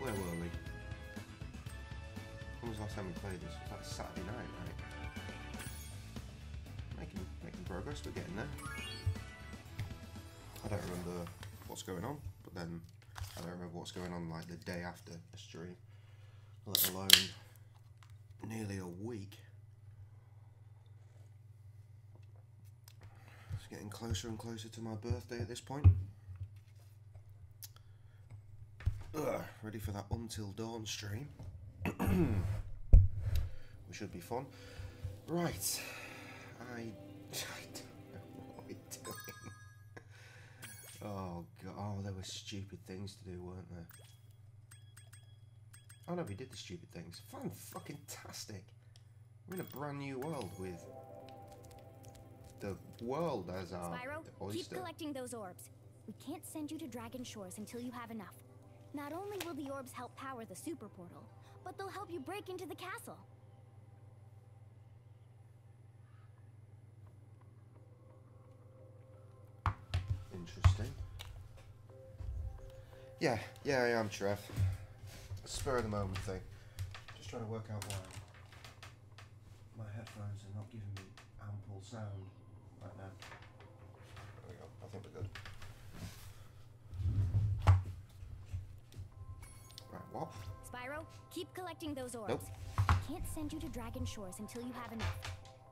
Where were we? When was the last time we played this? It was like Saturday night, right? Making progress, we're getting there. I don't remember what's going on, but then I don't remember what's going on like the day after a stream, let alone nearly a week. It's getting closer and closer to my birthday at this point. Ready for that Until Dawn stream. We should be fun. Right. I don't know what we're doing. Oh god, oh, there were stupid things to do, weren't there? Oh no, we did the stupid things. Fan-fucking-tastic. We're in a brand new world with the world as our Spyro, oyster. keep collecting those orbs. We can't send you to Dragon Shores until you have enough. Not only will the orbs help power the super portal, but they'll help you break into the castle. Interesting. Yeah, I am, Trev. Spur of the moment thing. Just trying to work out why my headphones are not giving me ample sound right now. There we go. I think we're good. Right, what? Spyro, keep collecting those orbs. Nope. We can't send you to Dragon Shores until you have enough.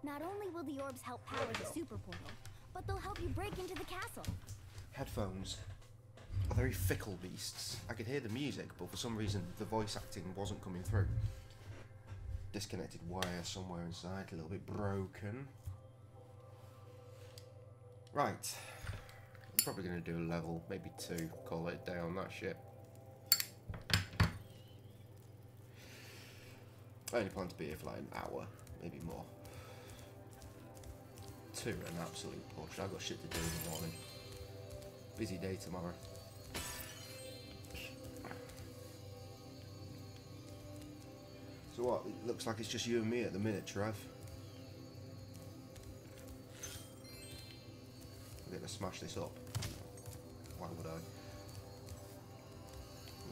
Not only will the orbs help power the super portal, but they'll help you break into the castle. Headphones are very fickle beasts. I could hear the music, but for some reason the voice acting wasn't coming through. Disconnected wire somewhere inside, a little bit broken. Right. I'm probably going to do a level, maybe 2, call it a day on that shit. I only plan to be here for like an hour, maybe more. 2 an absolute push. I've got shit to do in the morning. Busy day tomorrow. So what? It looks like it's just you and me at the minute, Trev. We're gonna smash this up. Why would I?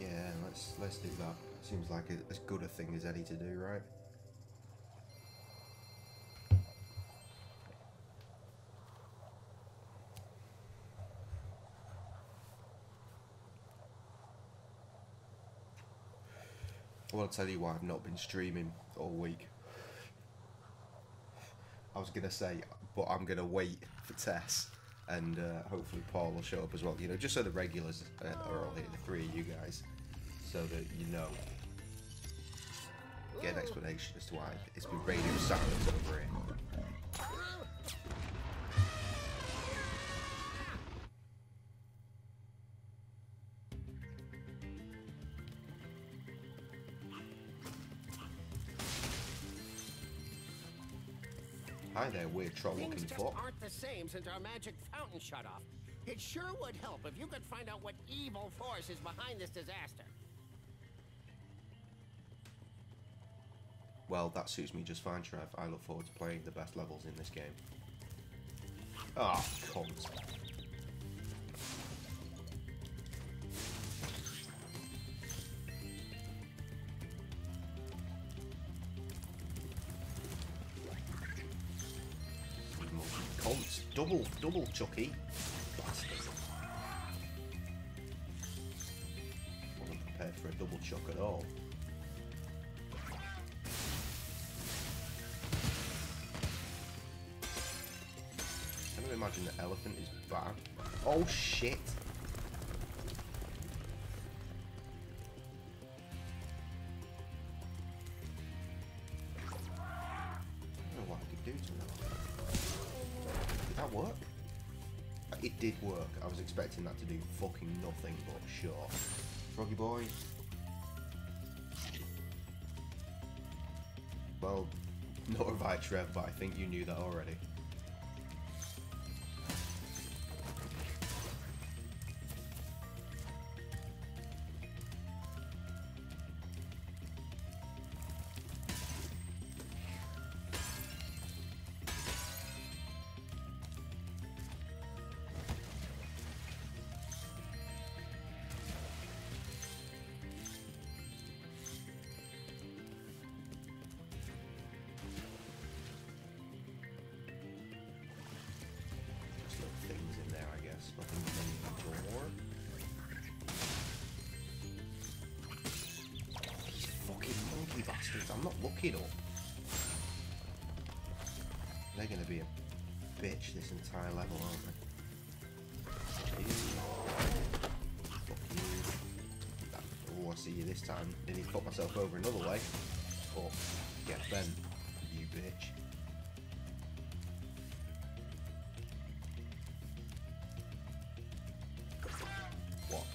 Yeah, let's do that. Seems like as good a thing as any to do, right? I want to tell you why I've not been streaming all week. I was going to say, but I'm going to wait for Tess, and hopefully Paul will show up as well, you know, just so the regulars are all here, the 3 of you guys, so that you know, get an explanation as to why it's been radio silence over here. Hi there, weird troll-looking Things just fuck. aren't the same since our magic fountain shut off. It sure would help if you could find out what evil force is behind this disaster. Well, that suits me just fine, Trev. I look forward to playing the best levels in this game. Ah, cunt. Cunts. Double Chucky. Bastard. Wasn't prepared for a double chuck at all. Can you imagine the elephant is bad? Oh shit! I don't know what I could do to that. Did that work? It did work. I was expecting that to do fucking nothing, but sure. Froggy boy. Well, not have I, Trev, but I think you knew that already. guess. Nothing anymore. These fucking monkey bastards. I'm not looking up. They're gonna be a bitch this entire level, aren't they? Fuck you. Oh, I see you this time. Didn't fuck myself over another way. Oh, get bent, you bitch. What?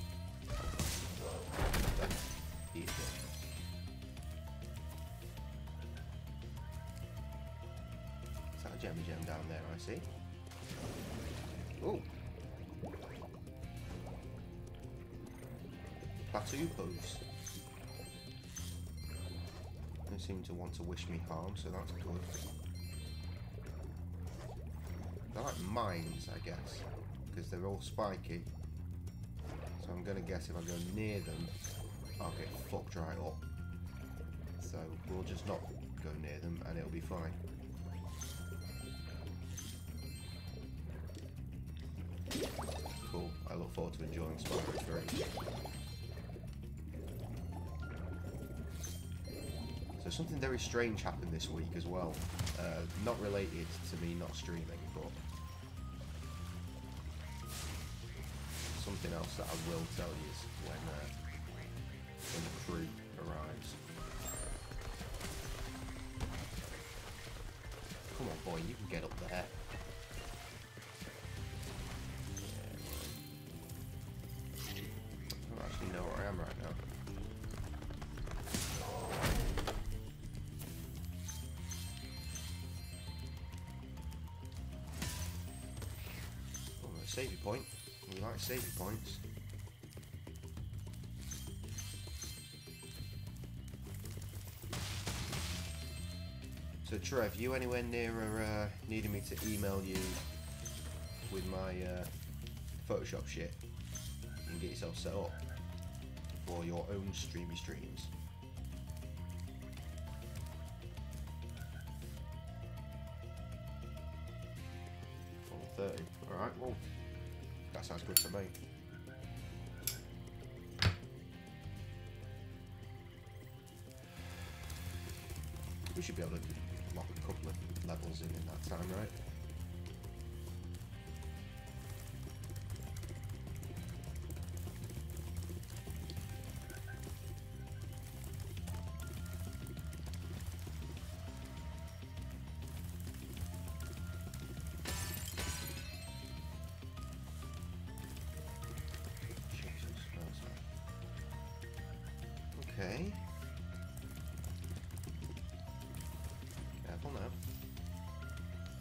Eat it. Is that a gem down there, I see? Oh! Plateau pose. They seem to want to wish me harm, so that's good. They're like mines, I guess, because they're all spiky. So I'm gonna guess if I go near them, I'll get fucked right up. So we'll just not go near them and it'll be fine. Cool, I look forward to enjoying Spyro 3. So something very strange happened this week as well. Not related to me not streaming, but something else that I will tell you is when the crew arrives. Come on, boy, you can get up there. I don't actually know where I am right now. Savey point. We like savey points. So Trev, you anywhere near needing me to email you with my Photoshop shit? You can get yourself set up for your own streamy streams. 30. Alright, well, that sounds good to me. We should be able to lock a couple of levels in that time, right? Okay. Careful now.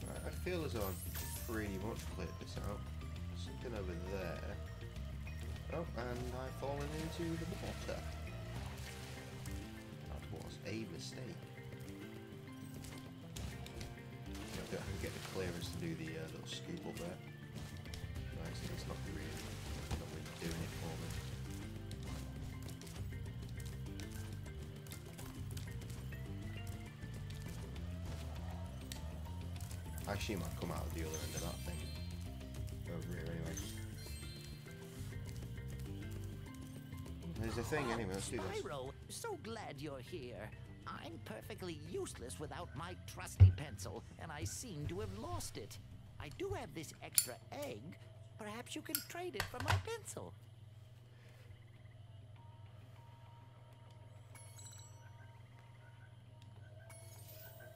Right, I feel as though I've pretty much cleared this out. Something over there. Oh, and I've fallen into the water. That was a mistake. I can get the clearance to do the little scoop up there. Nice, it's not really doing it for me. I assume I've come out of the other end of that thing. Over here anyway. There's a thing anyway, let's do this. Spyro, so glad you're here. I'm perfectly useless without my trusty pencil, and I seem to have lost it. I do have this extra egg. Perhaps you can trade it for my pencil.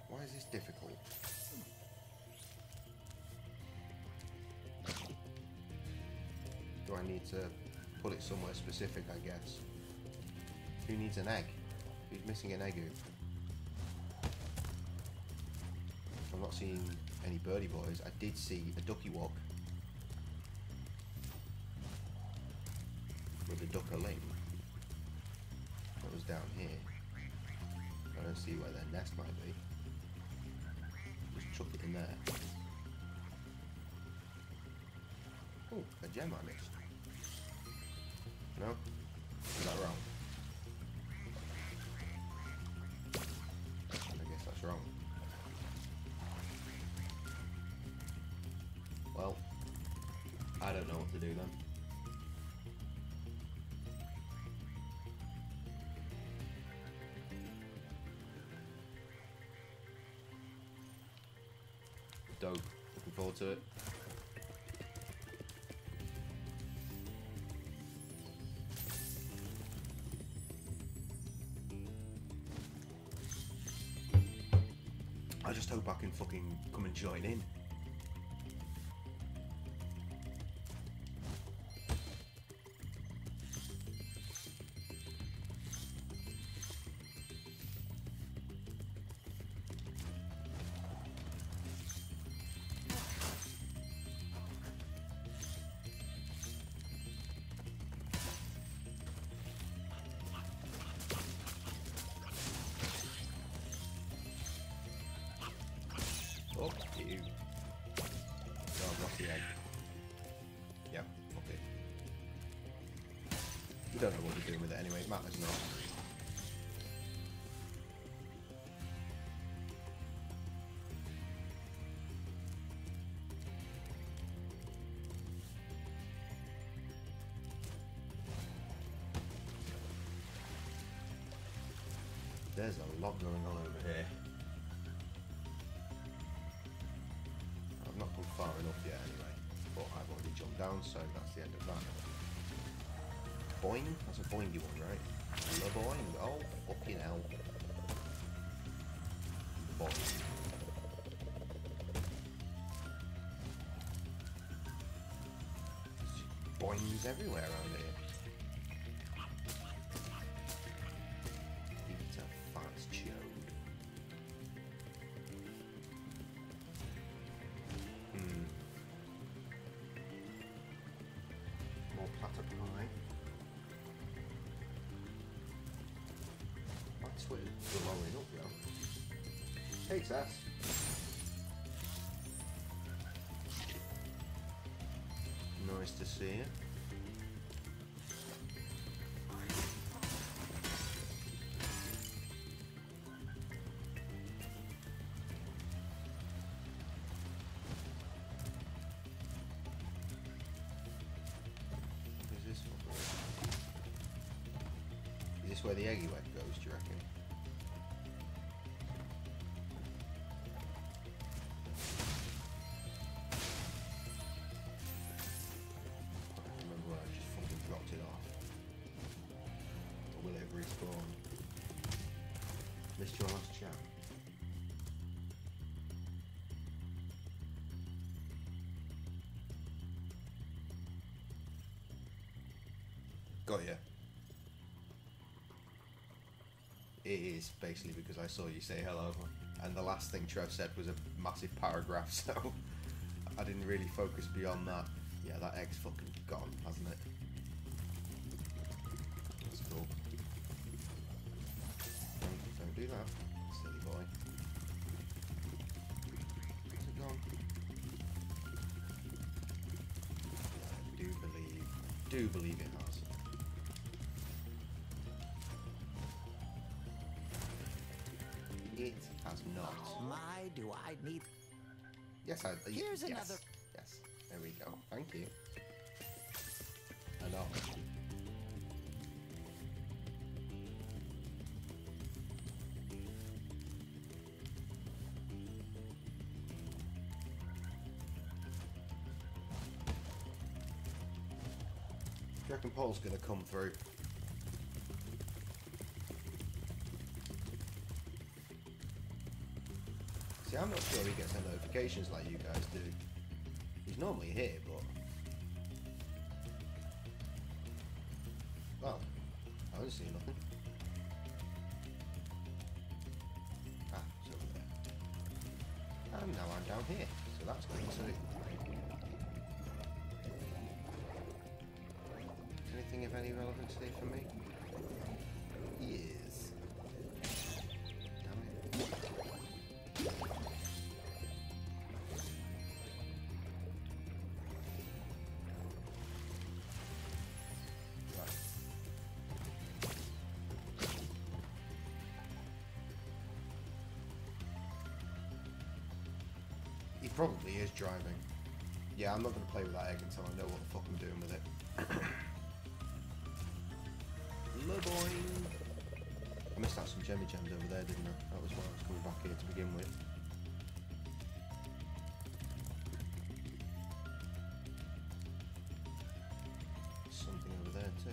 Why is this difficult? Do I need to put it somewhere specific, I guess? Who needs an egg? Who's missing an egg? I'm not seeing any birdie boys. I did see a ducky walk with a duckerling that was down here. I don't see where their nest might be. Just chuck it in there. Oh, a gem I missed. No? Is that wrong? I guess that's wrong. Well, I don't know what to do then. Dope. Looking forward to it. I just hope I can fucking come and join in. Fuck you. Oh, I've lost the egg. Yep, okay. We don't know what we're doing with it anyway, it matters not. There's a lot going on over here. I've not come far enough yet anyway, but I've already jumped down, so that's the end of that. Boing? That's a boingy one, right? The boing? Oh, fucking hell. Boing. Boings everywhere around here. Blowing up, yo. Takes us. Nice to see you. What is this for? Is this where the eggy wet goes, do you reckon? Missed your last chat. Got ya. It is basically because I saw you say hello, and the last thing Trev said was a massive paragraph, so I didn't really focus beyond that. Yeah, that egg's fucking gone, hasn't it? That's cool. Don't do that, silly boy. Where's it gone? Yeah, I do believe it has. It has not. Oh my, do I need... Yes, Here's yes, another... Yes, there we go. Thank you. Enough. Do you reckon Paul's gonna come through? See, I'm not sure he gets the notifications like you guys do. He's normally here, but... Well, I don't see nothing. Ah, it's over there. And now I'm down here, so that's nice too. Anything of any relevance here for me? Yes. Damn it. Right. He probably is driving. Yeah, I'm not going to play with that egg until I know what the fuck I'm doing with it. Boing. I missed out some gemmy gems over there, didn't I? That was why I was coming back here to begin with. Something over there too.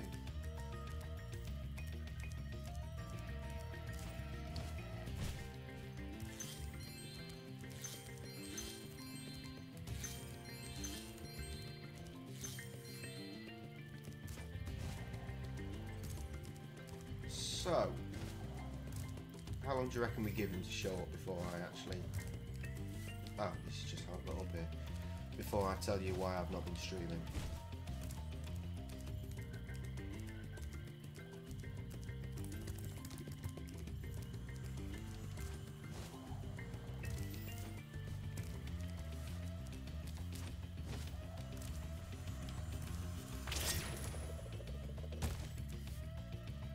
So, how long do you reckon we give him to show up before I actually... Oh, this is just how I've got up here. Before I tell you why I've not been streaming.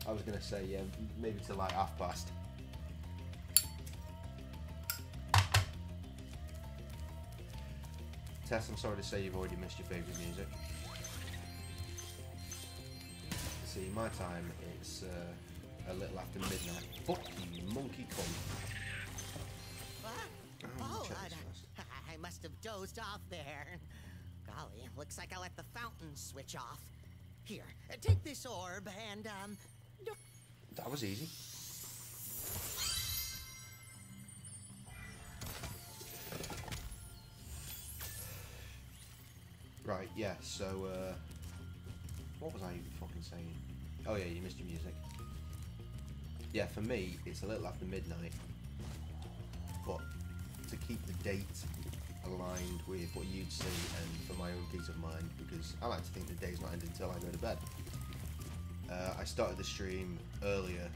I was going to say, yeah, maybe to like past. Tess, I'm sorry to say you've already missed your favourite music. See, my time, it's a little after midnight. Fuck you, monkey cunt. Oh, I must have dozed off there. Golly, looks like I let the fountain switch off. Here, take this orb and, That was easy. Right, yeah, so, what was I fucking saying? Oh yeah, you missed your music. Yeah, for me, it's a little after midnight, but to keep the date aligned with what you'd see and for my own peace of mind, because I like to think the day's not ended until I go to bed. I started the stream earlier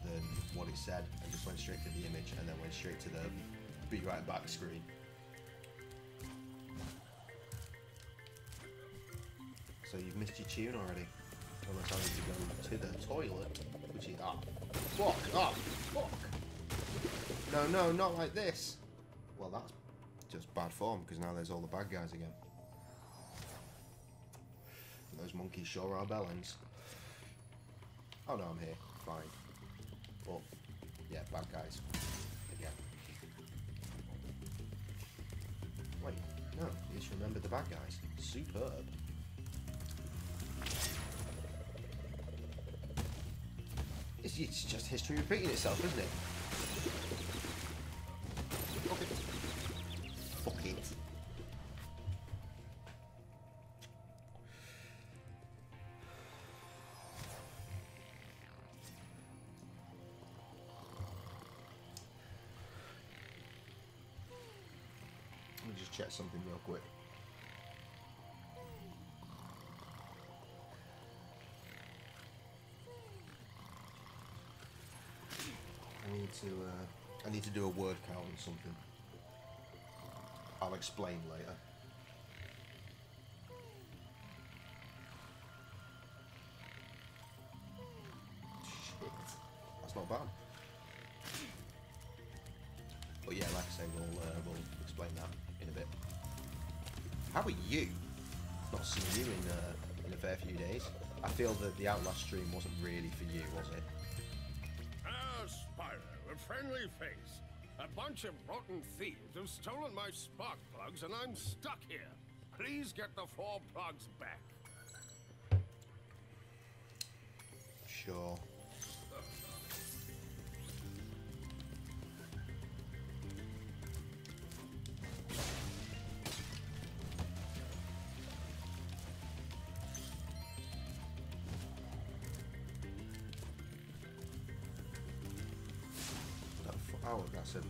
than what it said and just went straight to the image and then went straight to the be right back screen. So you've missed your tune already. Unless I need to go to the toilet, which is fuck, fuck. No, not like this. Well, that's just bad form because now there's all the bad guys again. And those monkeys sure are bellends. Oh no, I'm here. Fine. But yeah, bad guys again. Wait, no, you just remember the bad guys. Superb. It's just history repeating itself, isn't it? Fuck it. Fuck it. Let me just check something real quick. I need to do a word count on something. I'll explain later. Shit, that's not bad. But yeah, like I say, we'll explain that in a bit. How are you? Not seen you in a fair few days. I feel that the Outlast stream wasn't really for you, was it? Spyro, a friendly face. A bunch of rotten thieves have stolen my spark plugs and I'm stuck here. Please get the 4 plugs back. Sure. Oh, that's a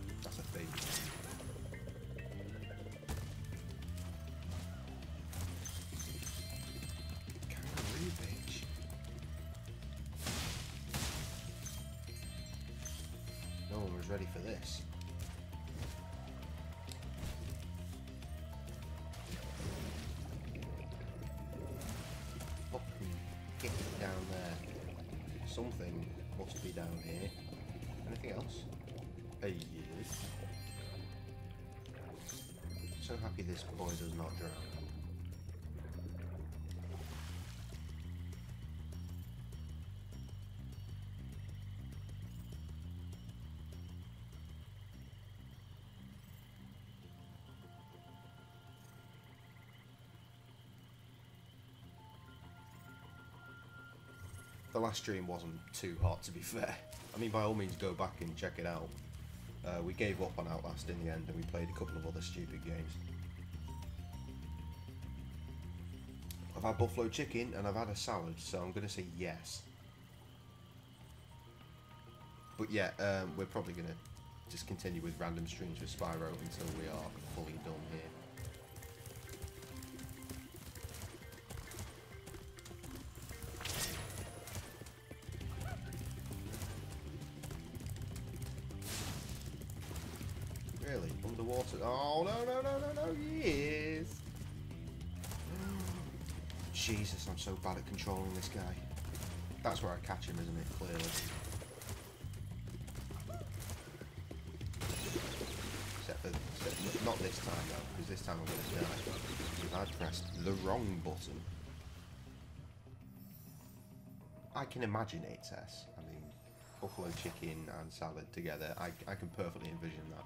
thing. Kangaroo bitch. No one was ready for this. Fucking get it down there. Something must be down here. Anything else? Hey, yes. So happy this boy does not drown. The last stream wasn't too hot, to be fair. I mean, by all means, go back and check it out. We gave up on Outlast in the end, and we played a couple of other stupid games. I've had buffalo chicken, and I've had a salad, so I'm going to say yes. But yeah, we're probably going to just continue with random streams with Spyro until we are fully done here. Really? Underwater? Oh, no, yes! Jesus, I'm so bad at controlling this guy. That's where I catch him, isn't it? Clearly. Except not this time, though, because this time I'm going to die. Because I pressed the wrong button. I can imagine it, Tess. I mean, buffalo chicken and salad together. I can perfectly envision that.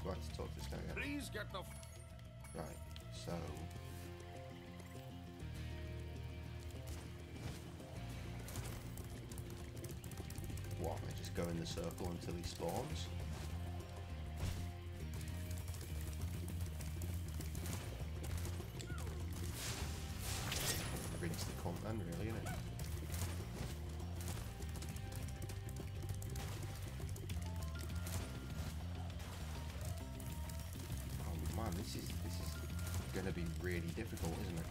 Do I have to talk to this guy again? Please get the... Right, so... What, I just go in the circle until he spawns? Rinse the cunt then, really, innit? Oh man, this is gonna be really difficult, isn't it?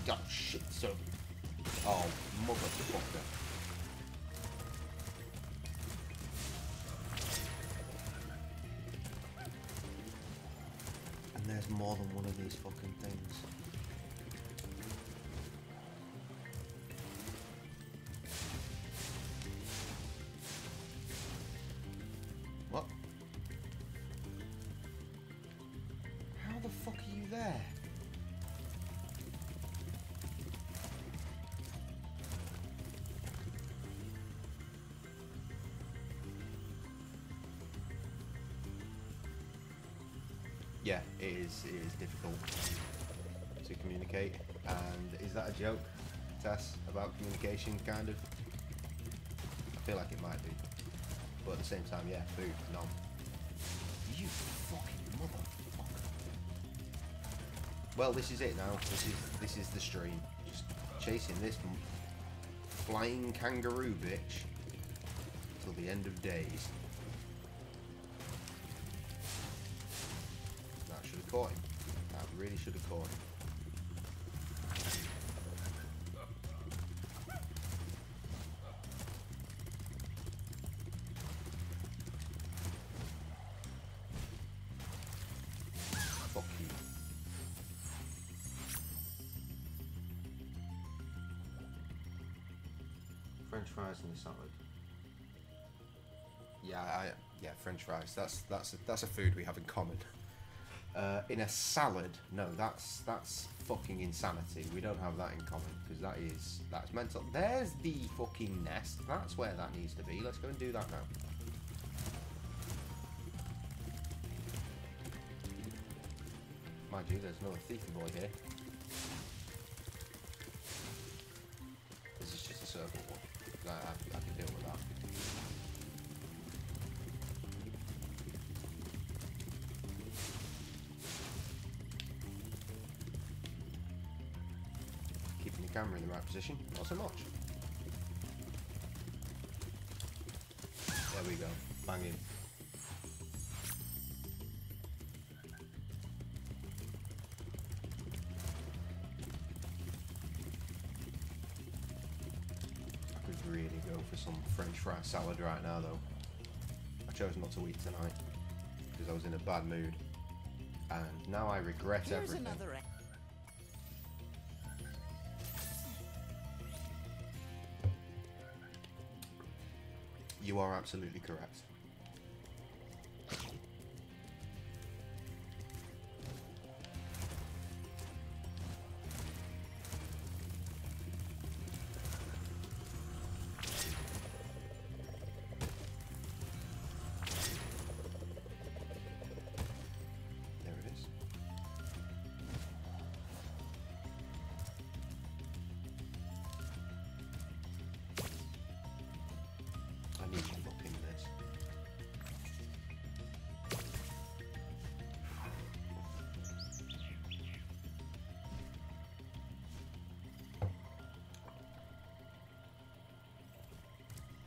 Oh shit, so... Oh, motherfucker. And there's more than one of these fucking things. What? How the fuck are you there? Yeah, it is difficult to communicate. And is that a joke, Tess, about communication, kind of? I feel like it might be. But at the same time, yeah, food, no. You fucking motherfucker. Well, this is it now. This is the stream. Just chasing this flying kangaroo bitch till the end of days. Caught him. That really should have caught him. Fuck you. French fries and a salad. Yeah, French fries. That's a food we have in common. In a salad, no, that's fucking insanity. We don't have that in common because that's mental. There's the fucking nest. That's where that needs to be. Let's go and do that now. Mind you, there's another thiefy boy here. This is just a circle one. I can deal with that. Camera in the right position, not so much. There we go, bang in. I could really go for some French fry salad right now though. I chose not to eat tonight because I was in a bad mood. And now I regret everything. You are absolutely correct.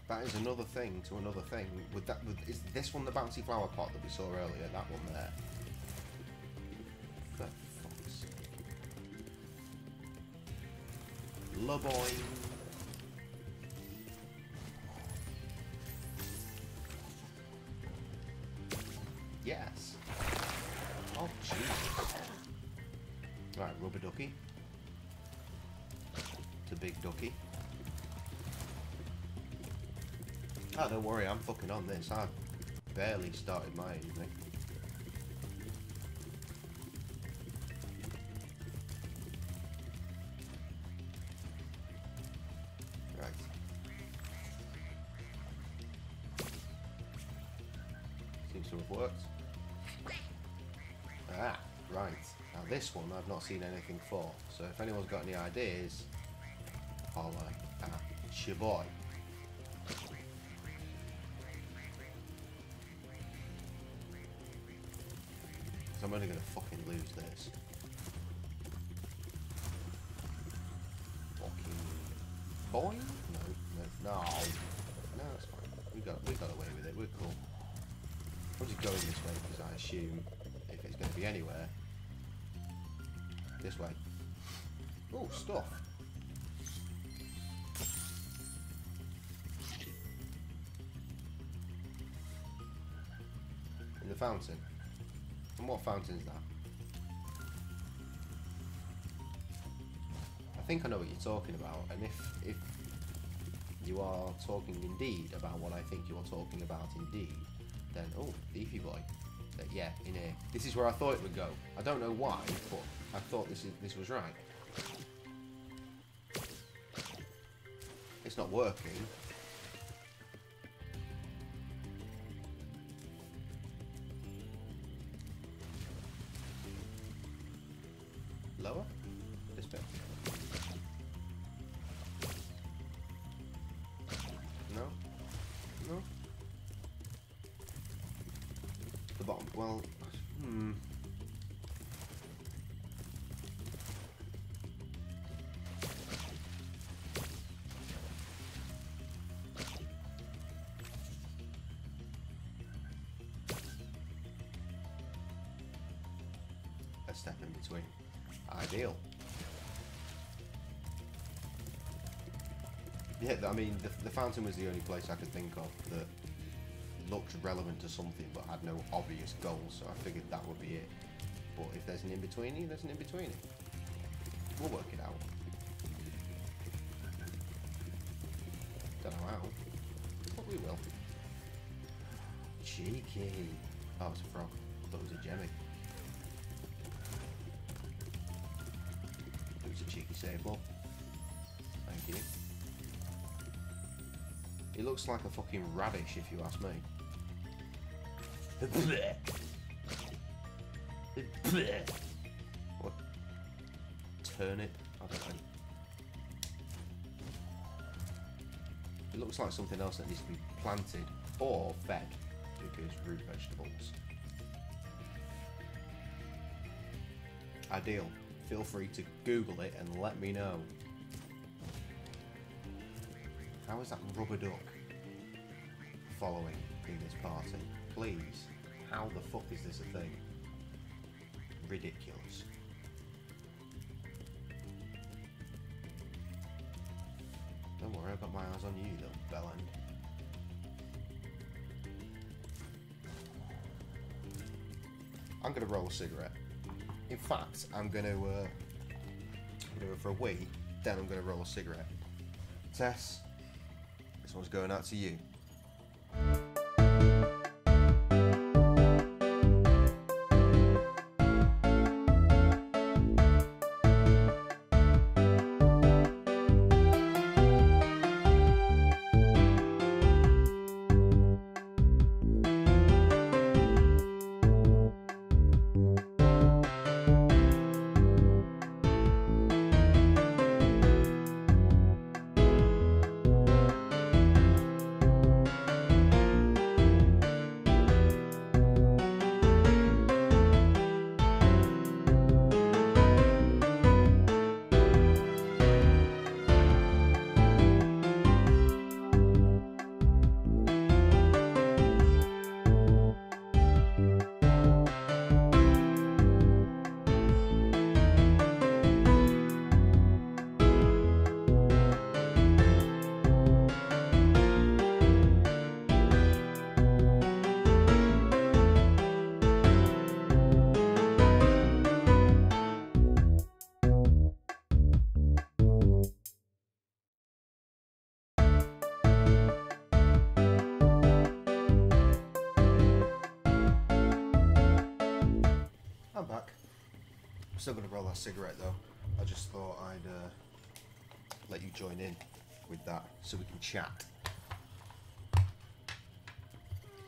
That is another thing to another thing. Is this one the bouncy flower pot that we saw earlier? That one there. For fuck's sake. Loboy. Yes. Oh, Jesus. Right, rubber ducky. To big ducky. Oh, don't worry, I'm fucking on this. I've barely started my evening. Right. Seems to have worked. Ah, right. Now this one I've not seen anything for. So if anyone's got any ideas, holler at your boy. I'm only gonna fucking lose this. Fucking boy? No, that's fine. We got away with it. We're cool. I'm just going this way because I assume if it's gonna be anywhere, this way. Oh, stuff. In the fountain. And what fountain is that? I think I know what you're talking about, and if you are talking indeed about what I think you are talking about indeed, then oh, beefy boy. Yeah, in here. This is where I thought it would go. I don't know why, but I thought this was right. It's not working. Lower? This bit? No? No? The bottom. Well, a step in between. Ideal. Yeah, I mean, the fountain was the only place I could think of that looked relevant to something but had no obvious goal, so I figured that would be it. But if there's an in-betweenie, there's an in-betweenie. We'll work it out. Don't know how, but we will. Cheeky. Oh, it's a frog. I thought it was a Jemmy. It was a cheeky sable. Thank you. It looks like a fucking radish, if you ask me. What? Turnip? I don't know. It looks like something else that needs to be planted or fed, because root vegetables. Ideal. Feel free to Google it and let me know. How is that rubber duck following in this party? Please. How the fuck is this a thing? Ridiculous. Don't worry, I've got my eyes on you, little bellend. I'm gonna roll a cigarette. In fact, I'm gonna go for a wee, then I'm gonna roll a cigarette. Tess, this one's going out to you. Still gonna roll that cigarette though. I just thought I'd let you join in with that so we can chat.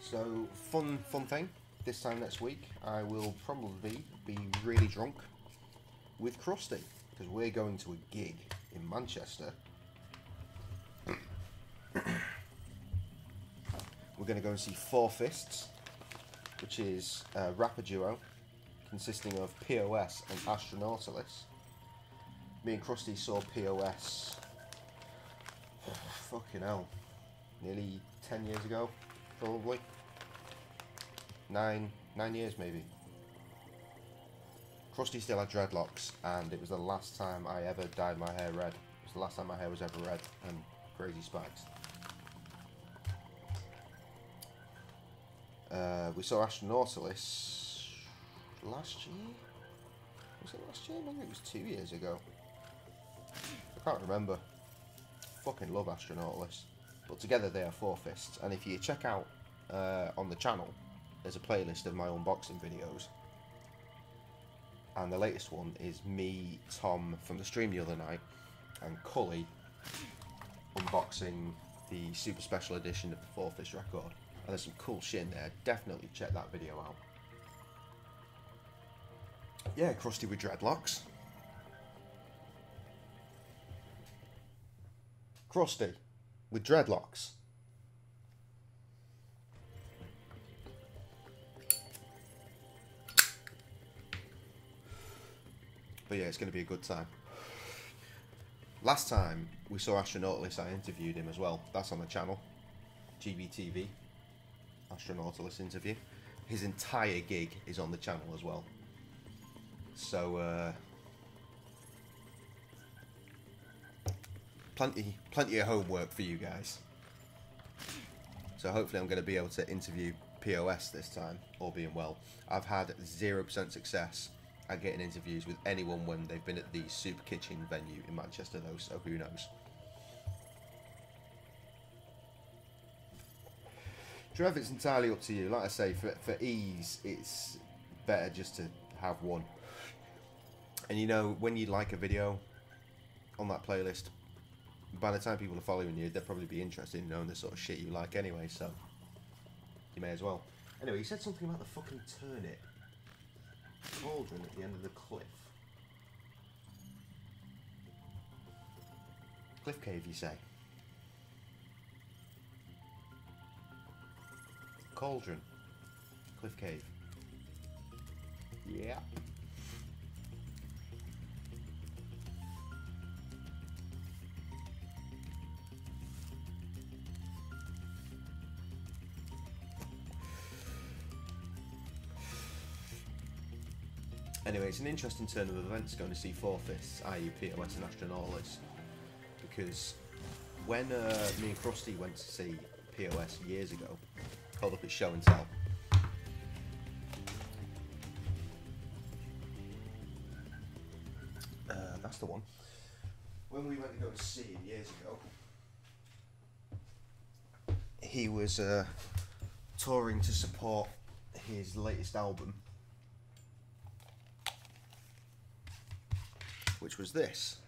So fun thing. This time next week, I will probably be really drunk with Krusty because we're going to a gig in Manchester. We're going to go and see Four Fists, which is a rapper duo consisting of POS and Astronautilus. Me and Krusty saw POS, fucking hell, nearly 10 years ago, probably. 9 years maybe. Krusty still had dreadlocks, and it was the last time I ever dyed my hair red. It was the last time my hair was ever red and crazy spikes. We saw Astronautilus last year? Was it last year? Maybe it was 2 years ago. I can't remember. Fucking love Astronautilus. But together they are Four Fists. And if you check out on the channel, there's a playlist of my unboxing videos. And the latest one is me, Tom from the stream the other night, and Cully unboxing the super special edition of the Four Fist record. And there's some cool shit in there. Definitely check that video out. Yeah, Krusty with dreadlocks. Krusty with dreadlocks. But yeah, it's going to be a good time. Last time we saw Astronautilus, I interviewed him as well. That's on the channel. GBTV. Astronautilus interview. His entire gig is on the channel as well. So, plenty of homework for you guys. So hopefully I'm going to be able to interview POS this time, all being well. I've had 0% success at getting interviews with anyone when they've been at the Super Kitchen venue in Manchester though, so who knows. Trev, it's entirely up to you. Like I say, for ease, it's better just to have one. And you know, when you like a video on that playlist, by the time people are following you, they'll probably be interested in knowing the sort of shit you like anyway, so you may as well. Anyway, you said something about the fucking turnip cauldron at the end of the cliff. Cliff cave, you say? Cauldron. Cliff cave. Yeah. Anyway, it's an interesting turn of events going to see Four Fists, i.e. POS and Astronautilus, because when me and Krusty went to see POS years ago, called up at Show and Tell, that's the one. When we went to go and see him years ago, he was touring to support his latest album, which was this,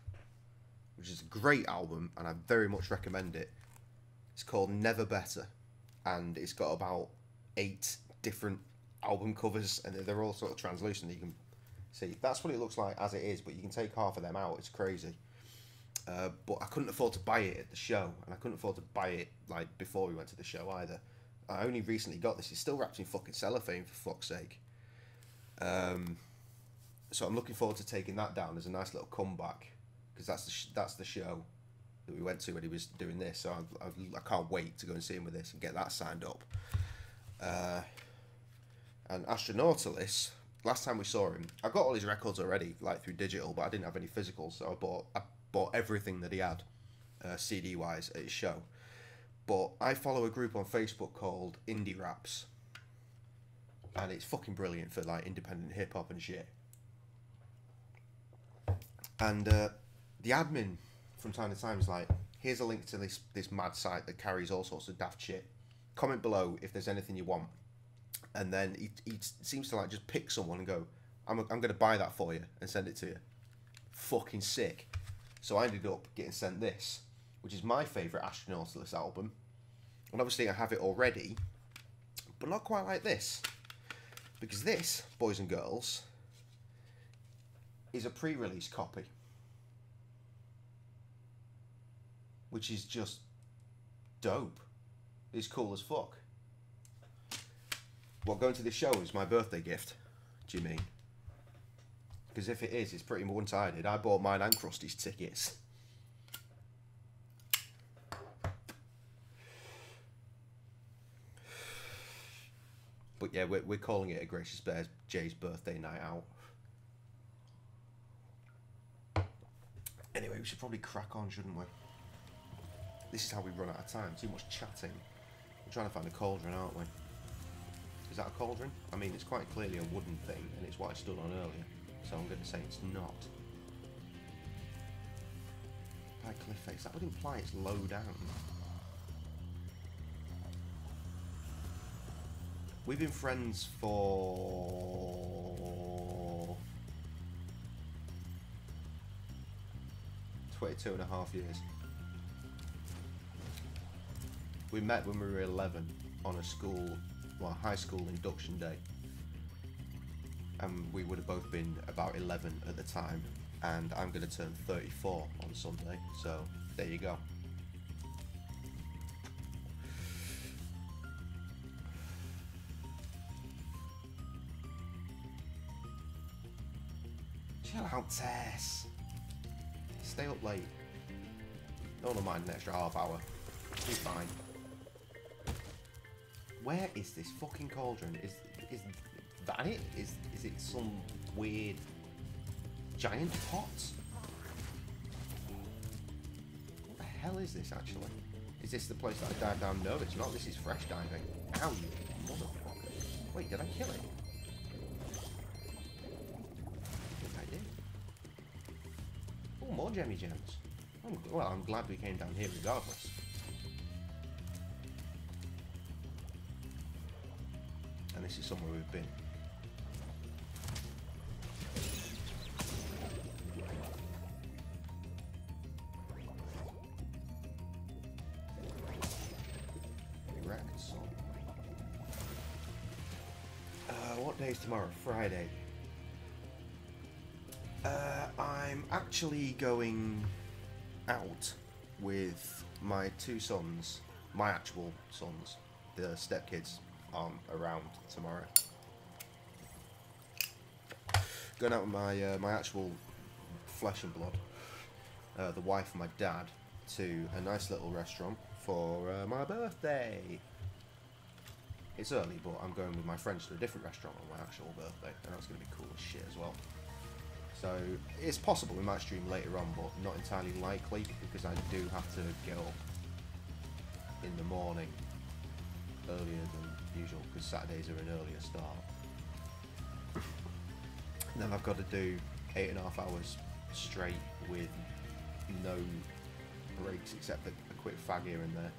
which is a great album, and I very much recommend it. It's called Never Better, and it's got about 8 different album covers, and they're all sort of translucent. You can see that's what it looks like as it is, but you can take half of them out. It's crazy. But I couldn't afford to buy it at the show, and I couldn't afford to buy it like before we went to the show either. I only recently got this. It's still wrapped in fucking cellophane, for fuck's sake. So I'm looking forward to taking that down as a nice little comeback, because that's the show that we went to when he was doing this. So I can't wait to go and see him with this and get that signed up. And Astronautilus, last time we saw him, I got all his records already, like through digital, but I didn't have any physical, so I bought everything that he had, CD wise, at his show. But I follow a group on Facebook called Indie Raps, and it's fucking brilliant for like independent hip hop and shit. And the admin from time to time is like, here's a link to this mad site that carries all sorts of daft shit. Comment below if there's anything you want. And then he seems to like just pick someone and go, I'm going to buy that for you and send it to you. Fucking sick. So I ended up getting sent this, which is my favourite Astronautilus album. And obviously I have it already, but not quite like this. Because this, boys and girls, is a pre-release copy. Which is just dope. It's cool as fuck. What, going to this show is my birthday gift, do you mean? Because if it is, it's pretty one-sided. I bought mine and Krusty's tickets. But yeah, we're calling it a Gracious Bears Jay's birthday night out. Anyway, we should probably crack on, shouldn't we? This is how we run out of time. Too much chatting. We're trying to find a cauldron, aren't we? Is that a cauldron? I mean, it's quite clearly a wooden thing, and it's what I stood on earlier. So I'm going to say it's not. By cliff face. That would imply it's low down. We've been friends for 22.5 years. We met when we were 11 on a school, well, high school induction day. And we would have both been about 11 at the time. And I'm going to turn 34 on Sunday, so there you go. Chill out, Tess. Stay up late. Don't mind an extra half hour. Be fine. Where is this fucking cauldron? Is that it? Is it some weird giant pot? What the hell is this actually? Is this the place that I dived down? No, it's not. This is fresh diving. Ow, you motherfucker. Wait, did I kill it? I did. Oh, more Jemmy Gems. Well, I'm glad we came down here regardless. And this is somewhere we've been. Wrecked son. What day is tomorrow? Friday. I'm actually going out with my two sons, my actual sons. The stepkids aren't around tomorrow. Going out with my actual flesh and blood, the wife and my dad, to a nice little restaurant for my birthday. It's early, but I'm going with my friends to a different restaurant on my actual birthday, and that's going to be cool as shit as well. So it's possible we might stream later on, but not entirely likely, because I do have to get up in the morning earlier than usual, because Saturdays are an earlier start. And then I've got to do 8.5 hours straight with no breaks except a quick fag here and there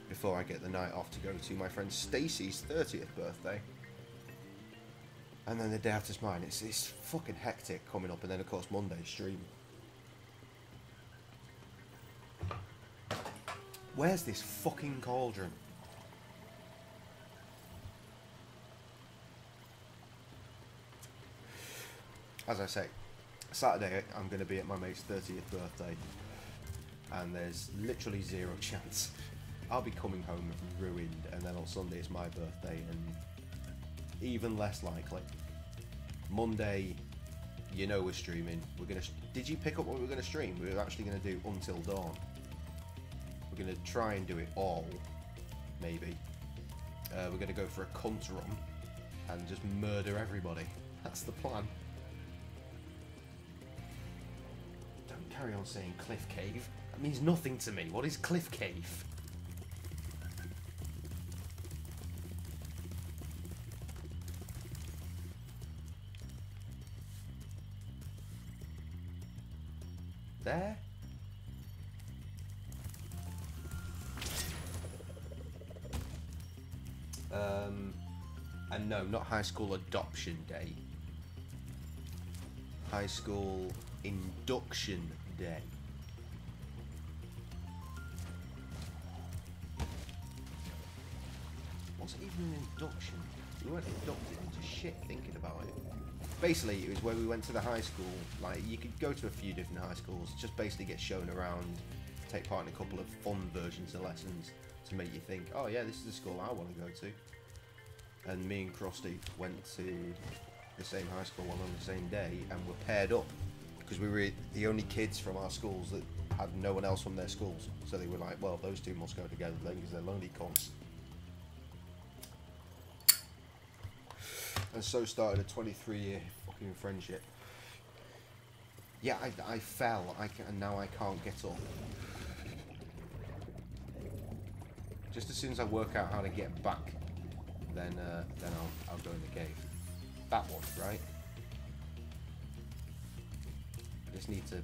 before I get the night off to go to my friend Stacey's 30th birthday. And then the day after's mine. It's fucking hectic coming up, and then of course Monday stream. Where's this fucking cauldron? As I say, Saturday I'm going to be at my mate's 30th birthday, and there's literally zero chance I'll be coming home ruined, and then on Sunday it's my birthday, and even less likely. Monday, you know we're streaming. We're gonna. Did you pick up what we're gonna stream? We're actually gonna do Until Dawn. We're gonna try and do it all, maybe. We're gonna go for a cunt run and just murder everybody. That's the plan. Don't carry on saying Cliff Cave. That means nothing to me. What is Cliff Cave? There. And no, not high school adoption day. high school induction day. What's even an induction? We weren't inducted into shit thinking about it. Basically, it was where we went to the high school. Like, you could go to a few different high schools, just basically get shown around, take part in a couple of fun versions of lessons to make you think, oh yeah, this is the school I want to go to. And me and Krusty went to the same high school on the same day and were paired up because we were the only kids from our schools that had no one else from their schools. So they were like, well, those two must go together then because they're lonely cunts. And so started a 23-year fucking friendship. Yeah, I fell, and now I can't get up. Just as soon as I work out how to get back, then I'll go in the cave. That one, right? I just need to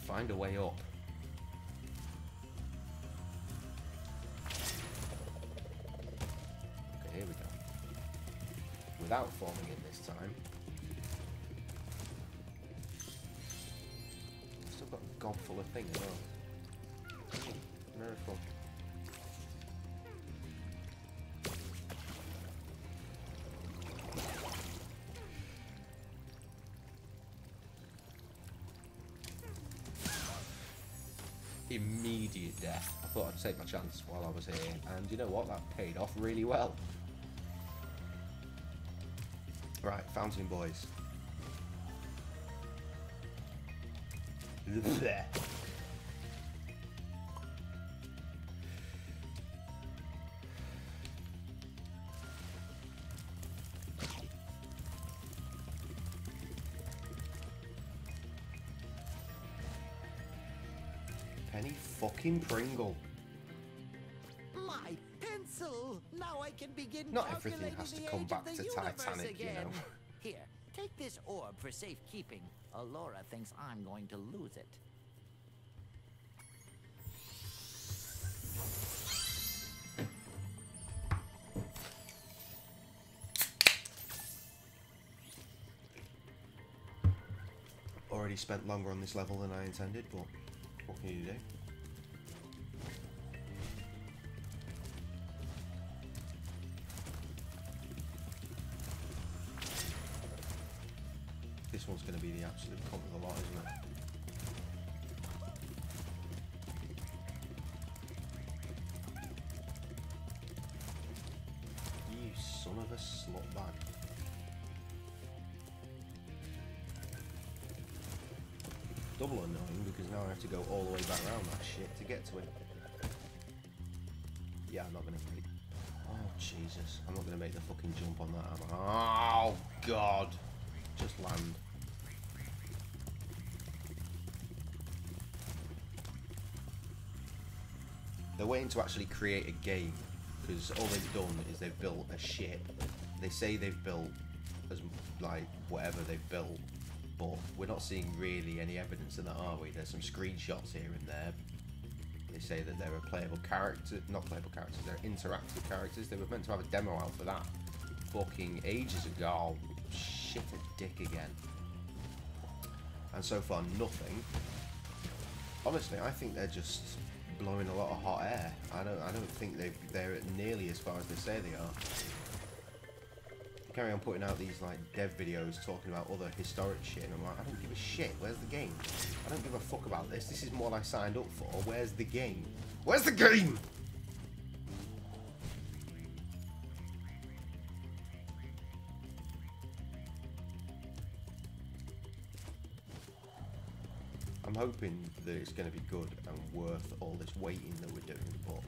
find a way up. Okay, here we go. Without falling in this time. Still got a gob full of things as well. Miracle. Immediate death. I thought I'd take my chance while I was here, and you know what? That paid off really well. Right, Fountain Boys. Blech. Penny fucking Pringle. My pencil! Now I can begin. Not everything has to come back to Titanic, you know. Here, take this orb for safekeeping. Allura thinks I'm going to lose it. Already spent longer on this level than I intended, but what can you do? This one's going to be the absolute cunt of the lot, isn't it? You son of a slutbag. Double annoying because now I have to go all the way back around that shit to get to it. Yeah, I'm not going to make... Oh, Jesus. I'm not going to make the fucking jump on that, am I? Oh, God. Just land. They're waiting to actually create a game because all they've done is they've built a shit. They say they've built as like whatever they've built, but we're not seeing really any evidence of that, are we? There's some screenshots here and there. They say that they're a playable character, not playable characters, they're interactive characters. They were meant to have a demo out for that fucking ages ago. Shit a dick again. And so far nothing. Honestly, I think they're just blowing a lot of hot air. I don't think they're nearly as far as they say they are. They carry on putting out these like dev videos talking about other historic shit, and I'm like, I don't give a shit. Where's the game? I don't give a fuck about this. This isn't what I signed up for. Where's the game? Where's the game? I'm hoping that it's going to be good and worth all this waiting that we're doing, but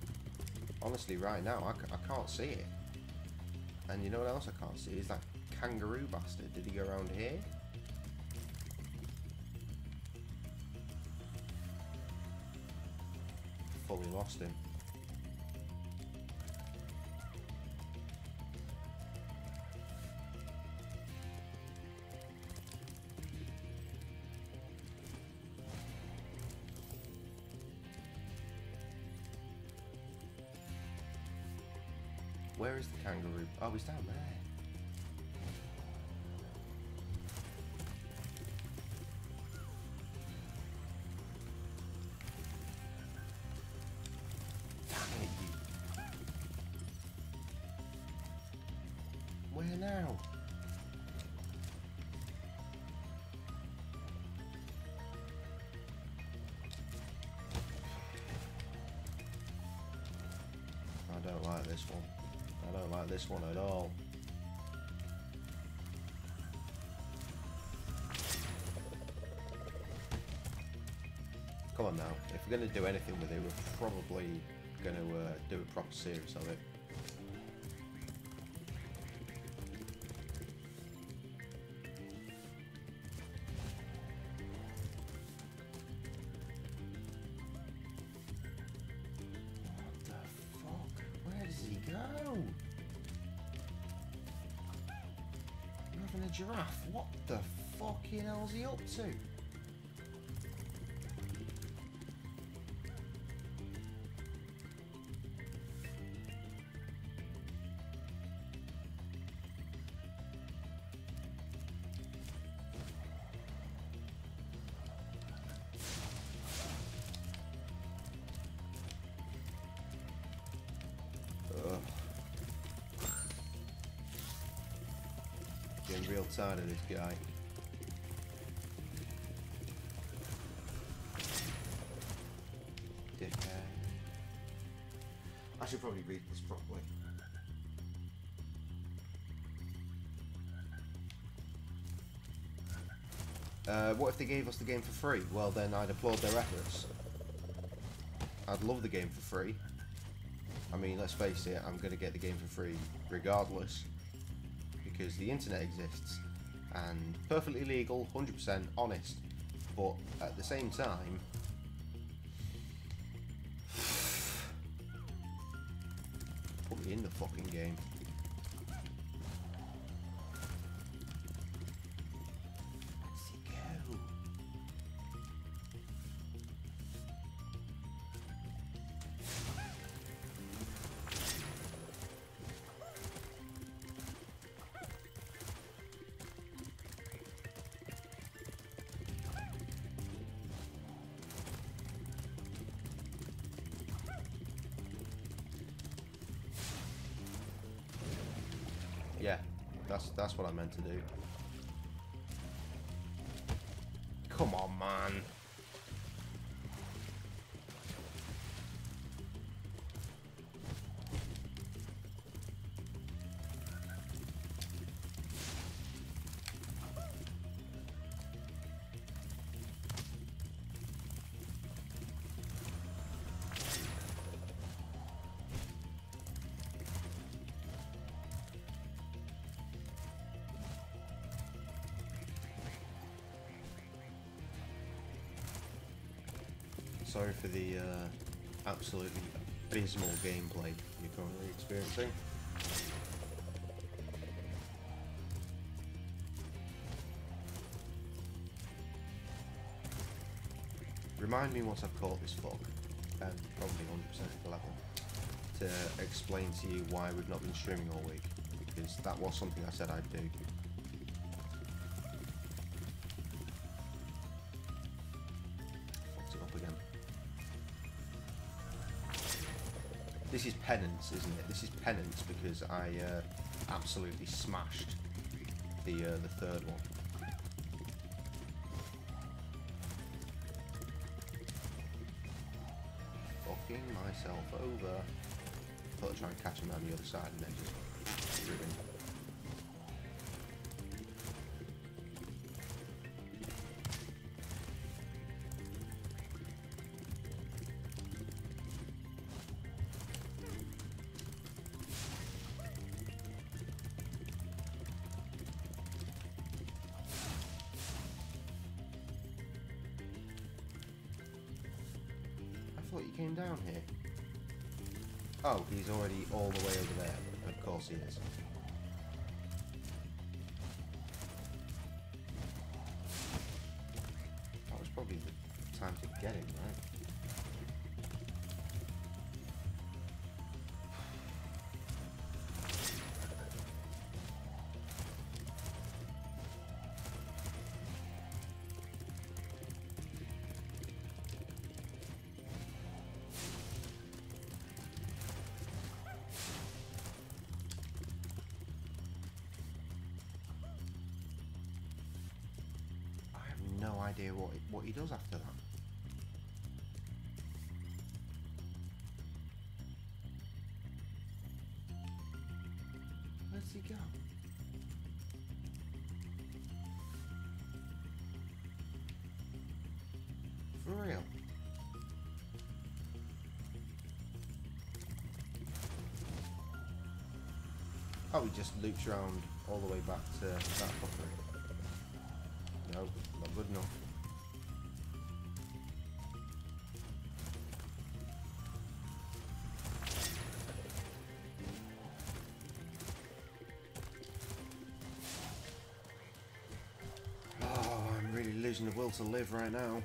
honestly right now I can't see it. And you know what else I can't see is that kangaroo bastard. Did he go around here? Fully lost him. Where is the kangaroo? Oh, he's down there. Where now? I don't like this one. I don't like this one at all. Come on now, if we're going to do anything with it, we're probably going to do a proper series of it. What the fuck? Where does he go? You're having a giraffe? What the fucking hell's he up to? Getting real tired of this guy. I should probably read this properly. What if they gave us the game for free? Well, then I'd applaud their efforts. I'd love the game for free. I mean, let's face it, I'm going to get the game for free regardless. Because the internet exists. And perfectly legal, 100% honest. But at the same time... put me in the fucking game. Where's he go? Yeah, that's what I meant to do. Come on, man. Sorry for the absolutely abysmal gameplay you're currently experiencing. Remind me once I've caught this fuck, and probably 100% of the level, to explain to you why we've not been streaming all week, because that was something I said I'd do. Fucked it up again. This is penance, isn't it? This is penance because I absolutely smashed the third one. Fucking myself over. Thought I'd try and catch him on the other side and then just ruin. I thought you came down here. Oh, he's already all the way over there. Of course he is. That was probably the time to get him, right? no idea what he does after that. Where does he go? For real? Oh, he just loops around all the way back to that fucker. No, not good enough. Oh, I'm really losing the will to live right now.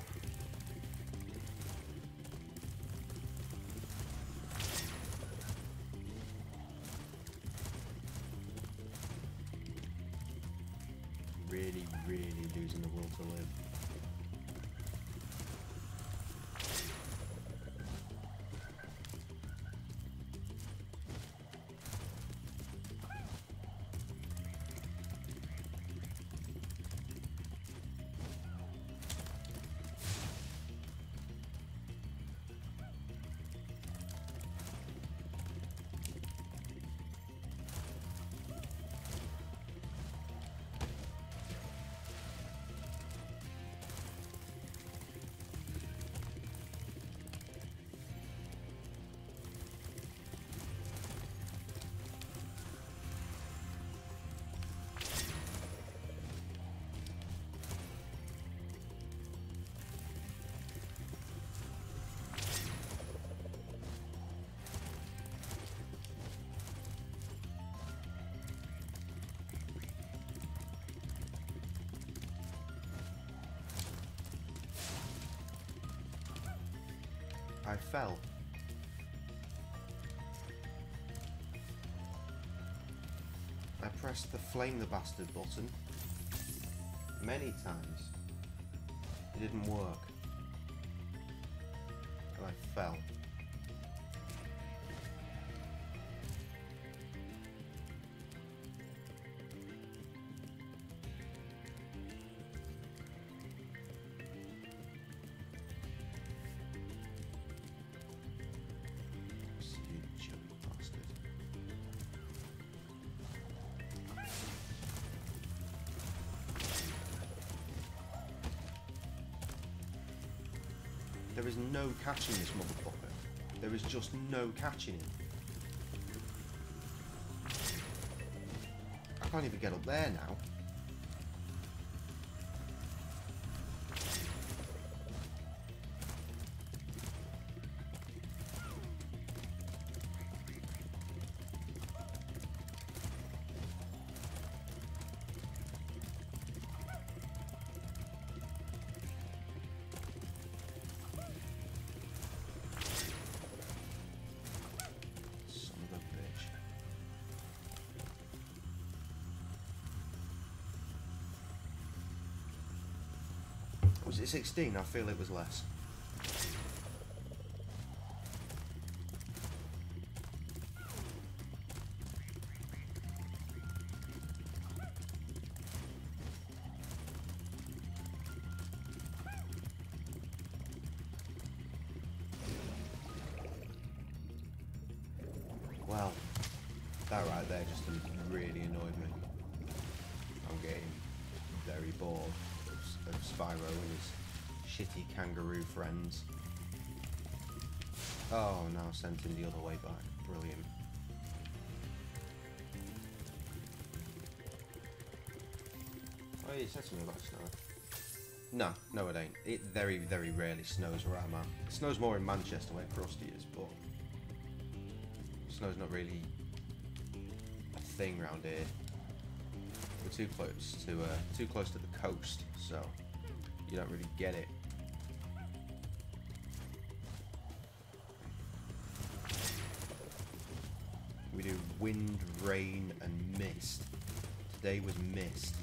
Really losing the will to live. I fell. I pressed the flame the bastard button many times. It didn't work. And I fell. There is no catching this motherfucker. There is just no catching him. I can't even get up there now. Was it 16? I feel it was less. Well, that right there just really annoyed me. I'm getting very bored of Spyro and his shitty kangaroo friends. Oh, now sent him the other way back. Brilliant. Oh, yeah, you said something about snow. No, it ain't. It very, very rarely snows where I'm at. It snows more in Manchester where Krusty is, but snow's not really a thing around here. We're too close to the coast, so you don't really get it. We do wind, rain, and mist. Today was mist.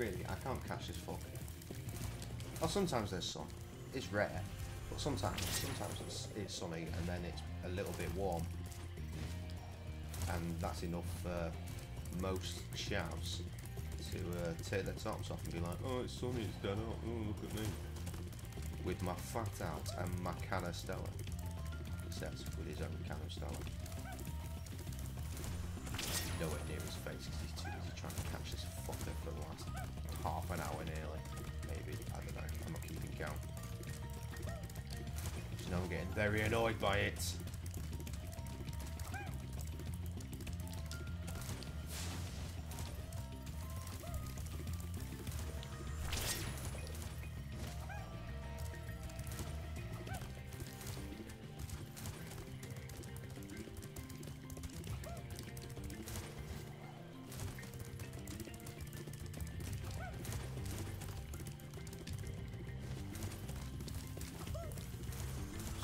really, I can't catch this fuck. Oh, sometimes there's sun. It's rare, but sometimes it's sunny and then it's a little bit warm, and that's enough for most shavs to take their tops off and be like, oh, it's sunny, it's dead hot, oh, look at me. With my fat out and my can of Stella. Except with his own can of Stella. Nowhere near his face because he's too busy trying to catch this fucker for the last half an hour nearly. Maybe, I don't know, I'm not keeping count. Just know I'm getting very annoyed by it.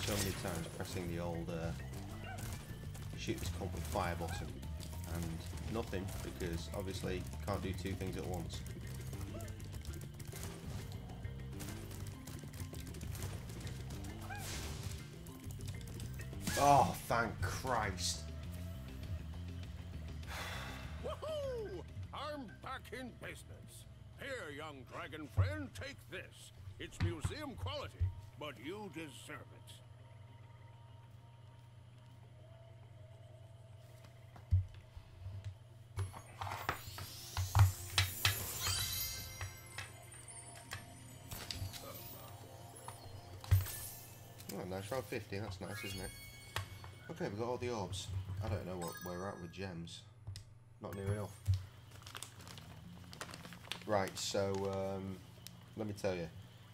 So many times pressing the old shoot this comp with fire button and nothing, because obviously you can't do two things at once. Oh, thank Christ. Woohoo! I'm back in business. Here, young dragon friend, take this. It's museum quality, but you deserve it. Oh, nice, round 50, that's nice, isn't it? Okay, we've got all the orbs. I don't know where we're at with gems. Not near enough. Right, so, let me tell you.